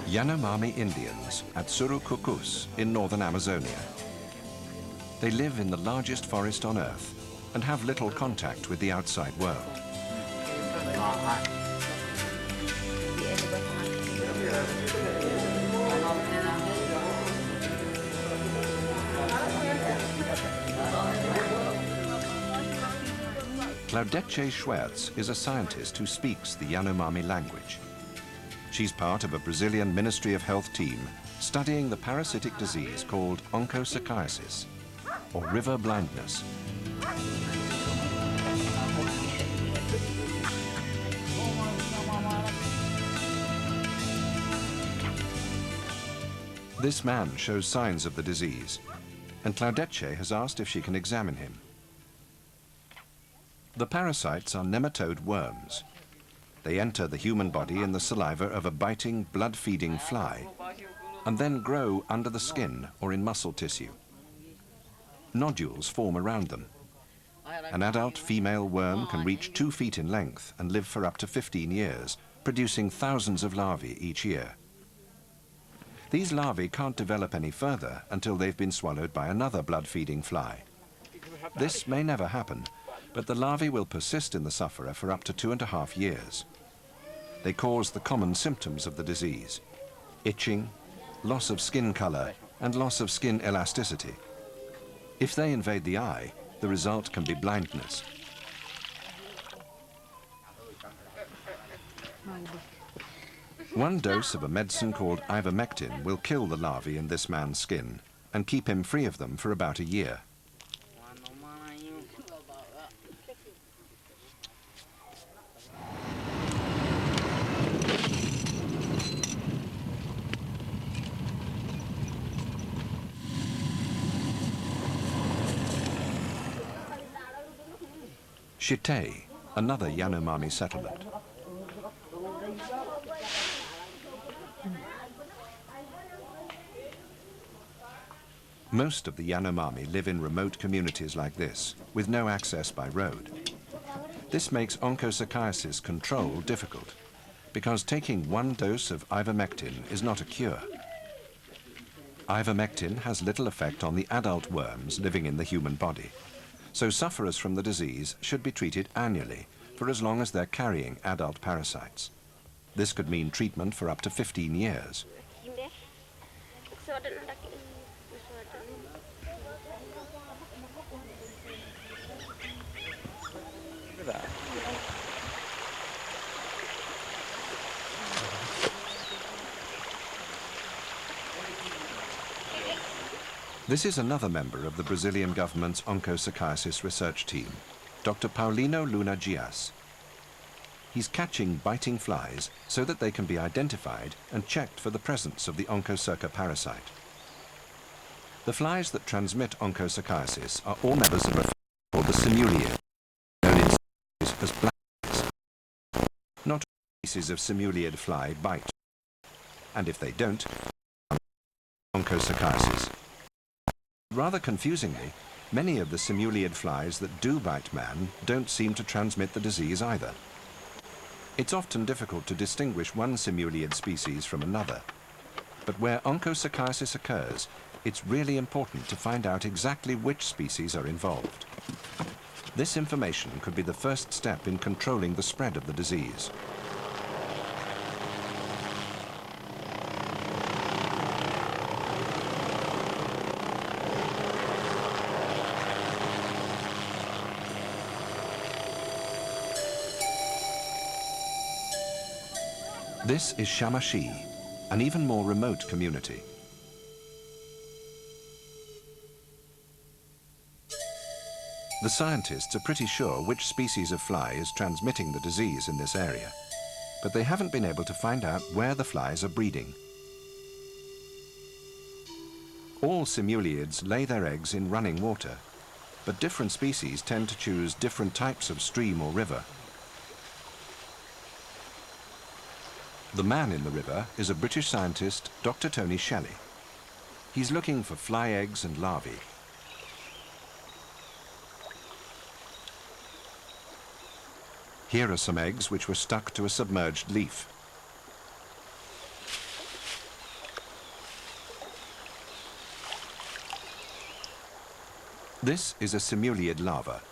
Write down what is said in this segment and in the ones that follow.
Yanomami Indians at Surucucus in northern Amazonia. They live in the largest forest on Earth and have little contact with the outside world. Claudette Schwertz is a scientist who speaks the Yanomami language. She's part of a Brazilian Ministry of Health team studying the parasitic disease called onchocerciasis, or river blindness. This man shows signs of the disease, and Claudette has asked if she can examine him. The parasites are nematode worms. They enter the human body in the saliva of a biting, blood-feeding fly, and then grow under the skin or in muscle tissue. Nodules form around them. An adult female worm can reach 2 feet in length and live for up to 15 years, producing thousands of larvae each year. These larvae can't develop any further until they've been swallowed by another blood-feeding fly. This may never happen, but the larvae will persist in the sufferer for up to 2.5 years. They cause the common symptoms of the disease: itching, loss of skin color, and loss of skin elasticity. If they invade the eye, the result can be blindness. One dose of a medicine called ivermectin will kill the larvae in this man's skin and keep him free of them for about a year. Chite, another Yanomami settlement. Most of the Yanomami live in remote communities like this, with no access by road. This makes onchocerciasis control difficult, because taking one dose of ivermectin is not a cure. Ivermectin has little effect on the adult worms living in the human body, so sufferers from the disease should be treated annually for as long as they're carrying adult parasites. This could mean treatment for up to 15 years. This is another member of the Brazilian government's onchocerciasis research team, Dr. Paulino Luna Dias. He's catching biting flies so that they can be identified and checked for the presence of the onchocerca parasite. The flies that transmit onchocerciasis are all members of a family called the Simuliidae, known in species as Blindness. Not all species of Simuliid fly bite, and if they don't, onchocerciasis. Rather confusingly, many of the Simuliid flies that do bite man don't seem to transmit the disease either. It's often difficult to distinguish one Simuliid species from another, but where onchocerciasis occurs, it's really important to find out exactly which species are involved. This information could be the first step in controlling the spread of the disease. This is Shamashi, an even more remote community. The scientists are pretty sure which species of fly is transmitting the disease in this area. but they haven't been able to find out where the flies are breeding. All simuliids lay their eggs in running water, but different species tend to choose different types of stream or river. The man in the river is a British scientist, Dr. Tony Shelley. He's looking for fly eggs and larvae. Here are some eggs which were stuck to a submerged leaf. This is a simuliid larva,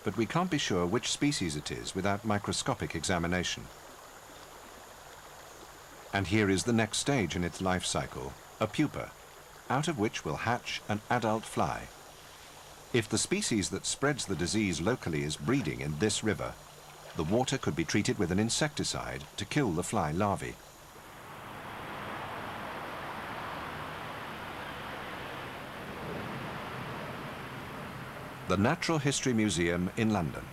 but we can't be sure which species it is without microscopic examination. And here is the next stage in its life cycle, a pupa, out of which will hatch an adult fly. If the species that spreads the disease locally is breeding in this river, the water could be treated with an insecticide to kill the fly larvae. The Natural History Museum in London.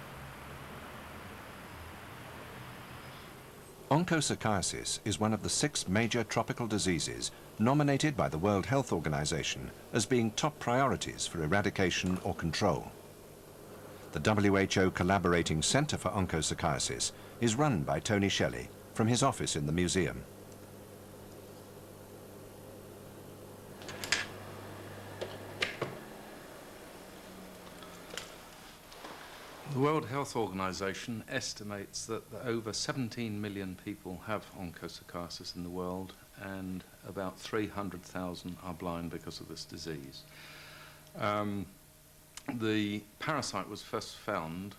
Onchocerciasis is one of the 6 major tropical diseases nominated by the World Health Organization as being top priorities for eradication or control. The WHO Collaborating Center for Onchocerciasis is run by Tony Shelley from his office in the museum. The World Health Organization estimates that over 17 million people have onchocerciasis in the world, and about 300,000 are blind because of this disease. The parasite was first found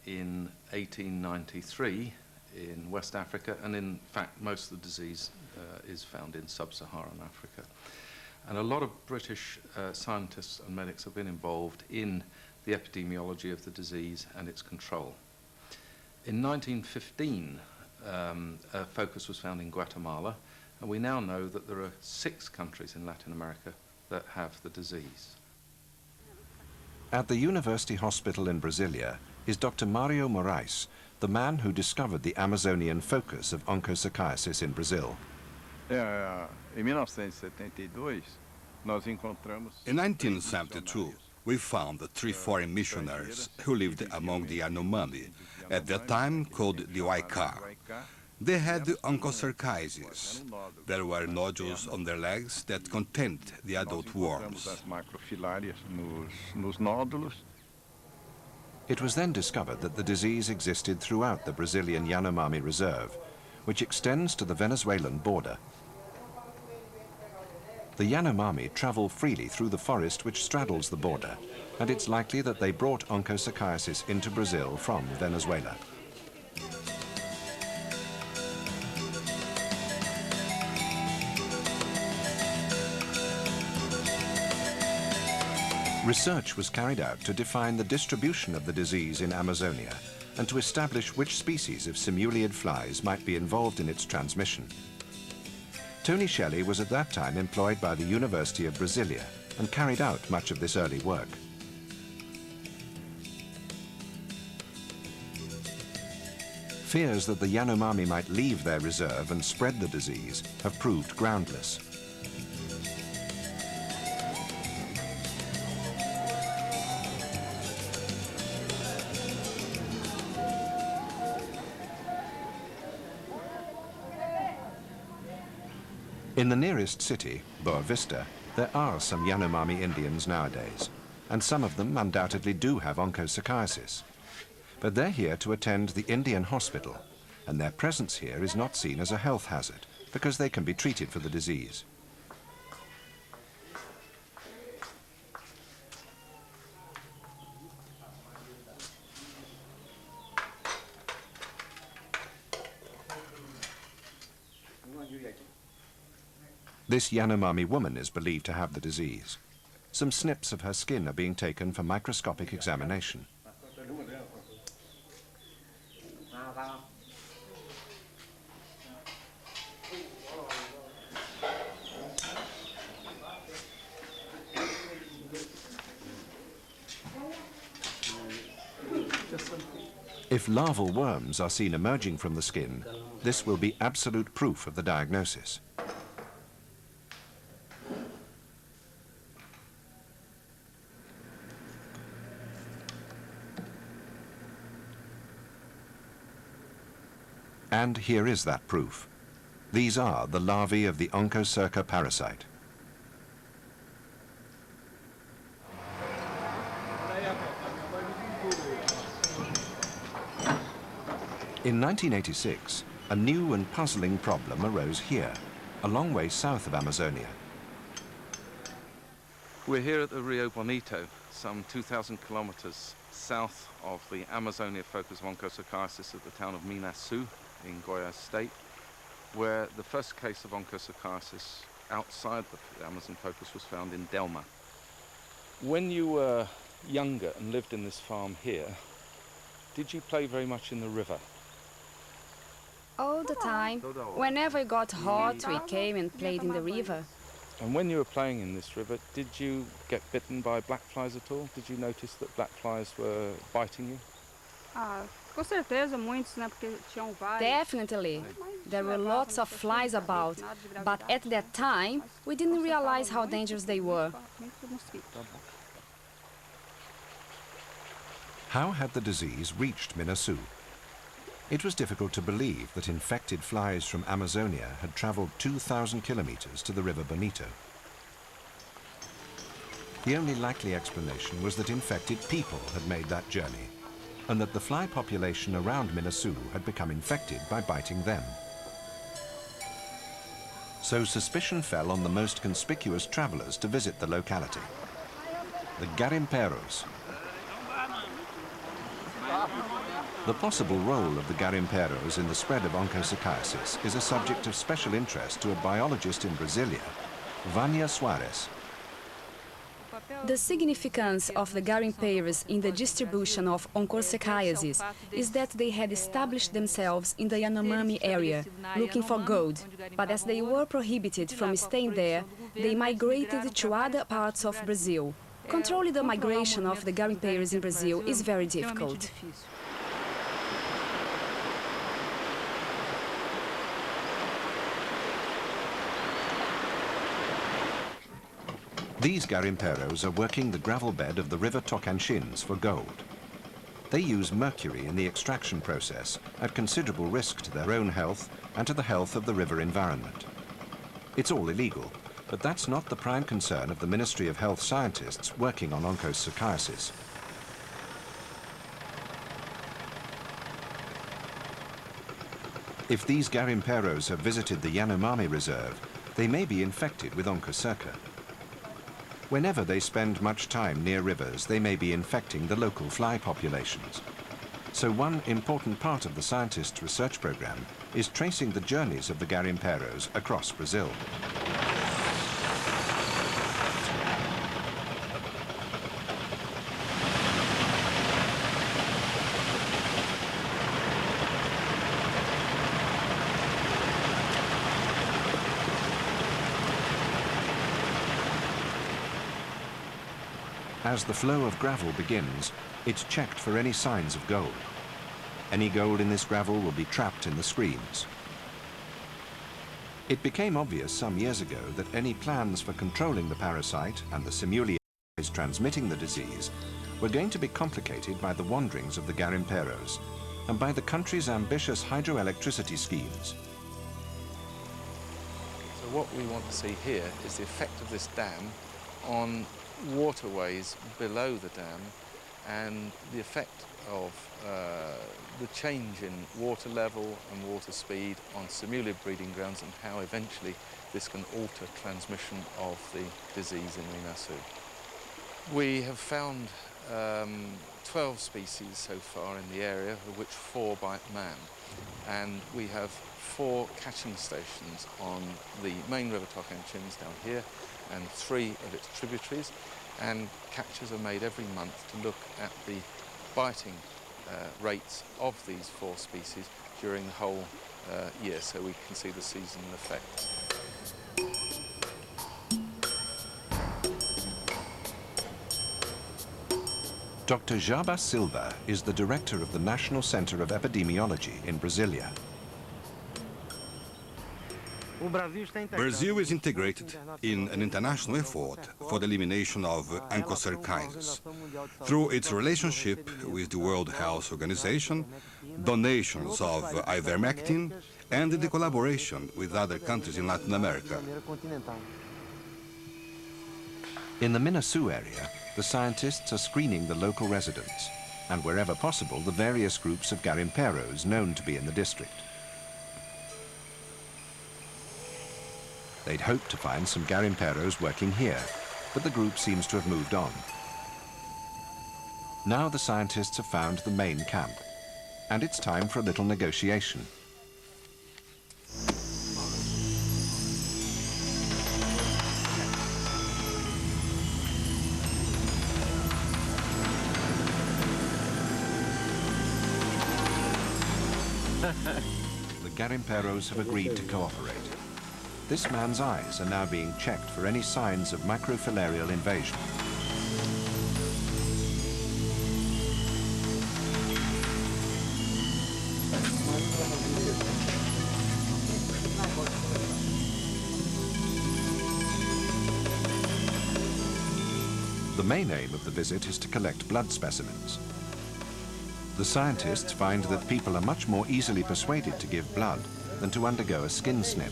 in 1893 in West Africa, and in fact most of the disease is found in sub-Saharan Africa. And a lot of British scientists and medics have been involved in the epidemiology of the disease and its control. In 1915, a focus was found in Guatemala, and we now know that there are 6 countries in Latin America that have the disease. At the University Hospital in Brasilia is Dr. Mario Moraes, the man who discovered the Amazonian focus of onchocerciasis in Brazil. In 1972, we found 3 foreign missionaries who lived among the Yanomami, at that time called the Waika. They had onchocerciasis. There were nodules on their legs that contained the adult worms. It was then discovered that the disease existed throughout the Brazilian Yanomami Reserve, which extends to the Venezuelan border. The Yanomami travel freely through the forest which straddles the border, and it's likely that they brought onchocerciasis into Brazil from Venezuela. Research was carried out to define the distribution of the disease in Amazonia and to establish which species of simuliid flies might be involved in its transmission. Tony Shelley was at that time employed by the University of Brasilia and carried out much of this early work. Fears that the Yanomami might leave their reserve and spread the disease have proved groundless. In the nearest city, Boa Vista, there are some Yanomami Indians nowadays, and some of them undoubtedly do have onchocerciasis. But they're here to attend the Indian hospital, and their presence here is not seen as a health hazard, because they can be treated for the disease. This Yanomami woman is believed to have the disease. Some snips of her skin are being taken for microscopic examination. If larval worms are seen emerging from the skin, this will be absolute proof of the diagnosis. And here is that proof. These are the larvae of the Onchocerca parasite. In 1986, a new and puzzling problem arose here, a long way south of Amazonia. We're here at the Rio Bonito, some 2,000 kilometers south of the Amazonia focus of onchocerciasis at the town of Minasu in Goiás state, where the first case of onchocerciasis outside the Amazon focus was found in Delma. When you were younger and lived in this farm here, did you play very much in the river? All the time. Whenever it got hot, we came and played in the river. And when you were playing in this river, did you get bitten by black flies at all? Did you notice that black flies were biting you? Definitely. There were lots of flies about, but at that time, we didn't realize how dangerous they were. How had the disease reached Minasu? It was difficult to believe that infected flies from Amazonia had traveled 2,000 kilometers to the River Bonito. The only likely explanation was that infected people had made that journey, and that the fly population around Minasu had become infected by biting them. So suspicion fell on the most conspicuous travelers to visit the locality, the garimperos. The possible role of the garimperos in the spread of onchocerciasis is a subject of special interest to a biologist in Brasilia, Vânia Soares. The significance of the garimperos in the distribution of onchocerciasis is that they had established themselves in the Yanomami area, looking for gold, but as they were prohibited from staying there, they migrated to other parts of Brazil. Controlling the migration of the garimperos in Brazil is very difficult. These garimperos are working the gravel bed of the river Tocantins for gold. They use mercury in the extraction process at considerable risk to their own health and to the health of the river environment. It's all illegal, but that's not the prime concern of the Ministry of Health scientists working on onchocerciasis. If these garimperos have visited the Yanomami reserve, they may be infected with onchocerca. Whenever they spend much time near rivers, they may be infecting the local fly populations. So one important part of the scientists' research program is tracing the journeys of the garimperos across Brazil. As the flow of gravel begins, it's checked for any signs of gold. Any gold in this gravel will be trapped in the screens. It became obvious some years ago that any plans for controlling the parasite and the simuliers transmitting the disease were going to be complicated by the wanderings of the garimperos and by the country's ambitious hydroelectricity schemes. So what we want to see here is the effect of this dam on waterways below the dam and the effect of the change in water level and water speed on simulia breeding grounds and how eventually this can alter transmission of the disease in Minasu. We have found 12 species so far in the area, of which 4 bite man, and we have 4 catching stations on the main river Tocantins down here and 3 of its tributaries, and captures are made every month to look at the biting rates of these 4 species during the whole year, so we can see the seasonal effect. Dr. Jaba Silva is the director of the National Center of Epidemiology in Brasilia. Brazil is integrated in an international effort for the elimination of onchocerciasis through its relationship with the World Health Organization, donations of ivermectin, and the collaboration with other countries in Latin America. In the Minasu area, the scientists are screening the local residents and, wherever possible, the various groups of garimperos known to be in the district. They'd hoped to find some garimperos working here, but the group seems to have moved on. Now the scientists have found the main camp, and it's time for a little negotiation. The garimperos have agreed to cooperate. This man's eyes are now being checked for any signs of microfilarial invasion. The main aim of the visit is to collect blood specimens. The scientists find that people are much more easily persuaded to give blood than to undergo a skin snip.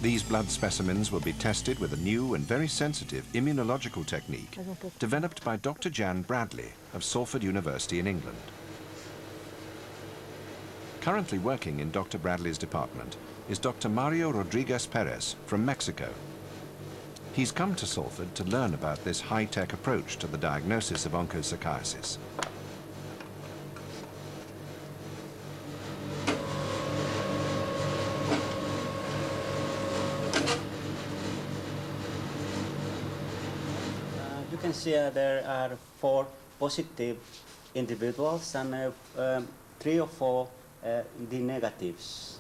These blood specimens will be tested with a new and very sensitive immunological technique developed by Dr. Jan Bradley of Salford University in England. Currently working in Dr. Bradley's department is Dr. Mario Rodriguez Perez from Mexico. He's come to Salford to learn about this high-tech approach to the diagnosis of onchocerciasis. You can see there are 4 positive individuals and 3 or 4 the negatives.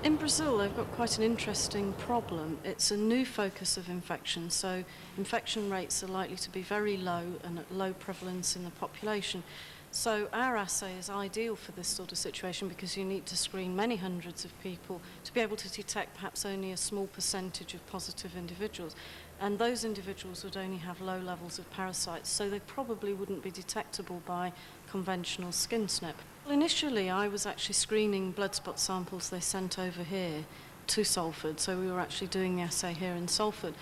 In Brazil, they've got quite an interesting problem. It's a new focus of infection, so infection rates are likely to be very low and at low prevalence in the population. So our assay is ideal for this sort of situation because you need to screen many hundreds of people to be able to detect perhaps only a small percentage of positive individuals. And those individuals would only have low levels of parasites, so they probably wouldn't be detectable by conventional skin snip. Well, initially, I was actually screening blood spot samples they sent over here to Salford, so we were actually doing the assay here in Salford.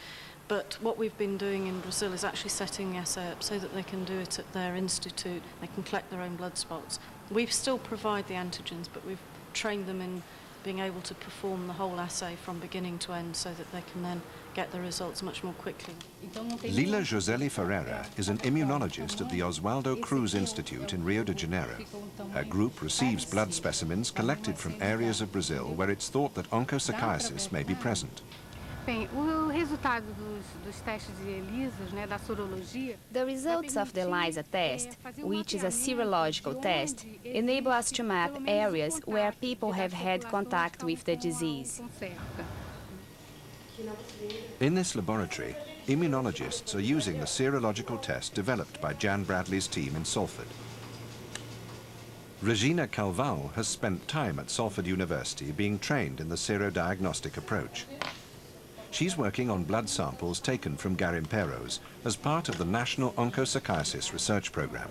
But what we've been doing in Brazil is actually setting the assay up so that they can do it at their institute. They can collect their own blood spots. We still provide the antigens, but we've trained them in being able to perform the whole assay from beginning to end so that they can then get the results much more quickly. Lila Joseli Ferreira is an immunologist at the Oswaldo Cruz Institute in Rio de Janeiro. Her group receives blood specimens collected from areas of Brazil where it's thought that onchocerciasis may be present. Bem, o resultado dos testes de ELISAs, da sorologia... The results of the ELISA test, which is a serological test, enable us to map areas where people have had contact with the disease. In this laboratory, immunologists are using the serological test developed by Jan Bradley's team in Salford. Regina Calval has spent time at Salford University being trained in the serodiagnostic approach. She's working on blood samples taken from garimperos as part of the National Onchocerciasis Research Program.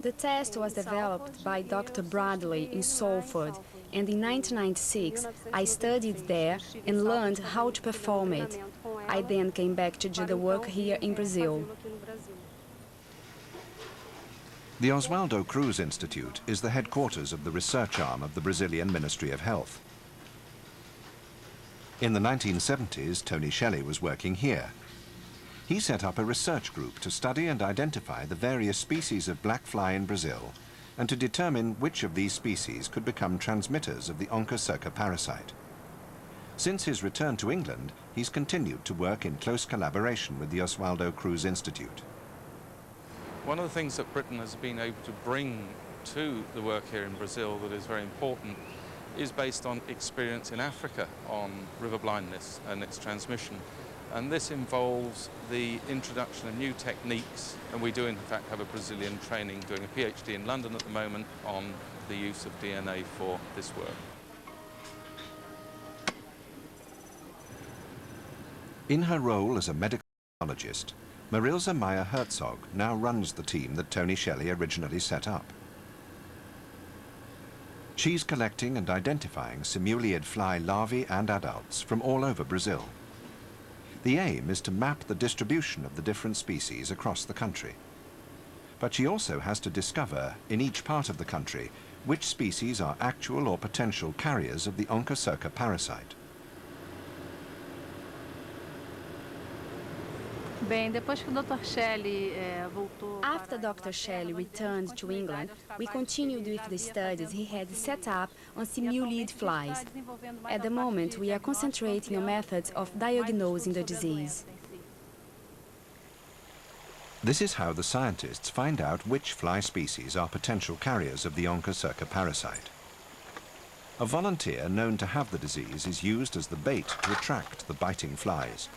The test was developed by Dr. Bradley in Salford, and in 1996 I studied there and learned how to perform it. I then came back to do the work here in Brazil. The Oswaldo Cruz Institute is the headquarters of the research arm of the Brazilian Ministry of Health. In the 1970s, Tony Shelley was working here. He set up a research group to study and identify the various species of black fly in Brazil and to determine which of these species could become transmitters of the Onchocerca parasite. Since his return to England, he's continued to work in close collaboration with the Oswaldo Cruz Institute. One of the things that Britain has been able to bring to the work here in Brazil that is very important is based on experience in Africa on river blindness and its transmission. And this involves the introduction of new techniques, and we do in fact have a Brazilian training doing a PhD in London at the moment on the use of DNA for this work. In her role as a medical biologist, Marilza Meyer Herzog now runs the team that Tony Shelley originally set up. She's collecting and identifying simuliid fly larvae and adults from all over Brazil. The aim is to map the distribution of the different species across the country. But she also has to discover, in each part of the country, which species are actual or potential carriers of the Onchocerca parasite. After Dr. Shelley returned to England, we continued with the studies he had set up on simuliid flies. At the moment, we are concentrating on methods of diagnosing the disease. This is how the scientists find out which fly species are potential carriers of the Onchocerca parasite. A volunteer known to have the disease is used as the bait to attract the biting flies.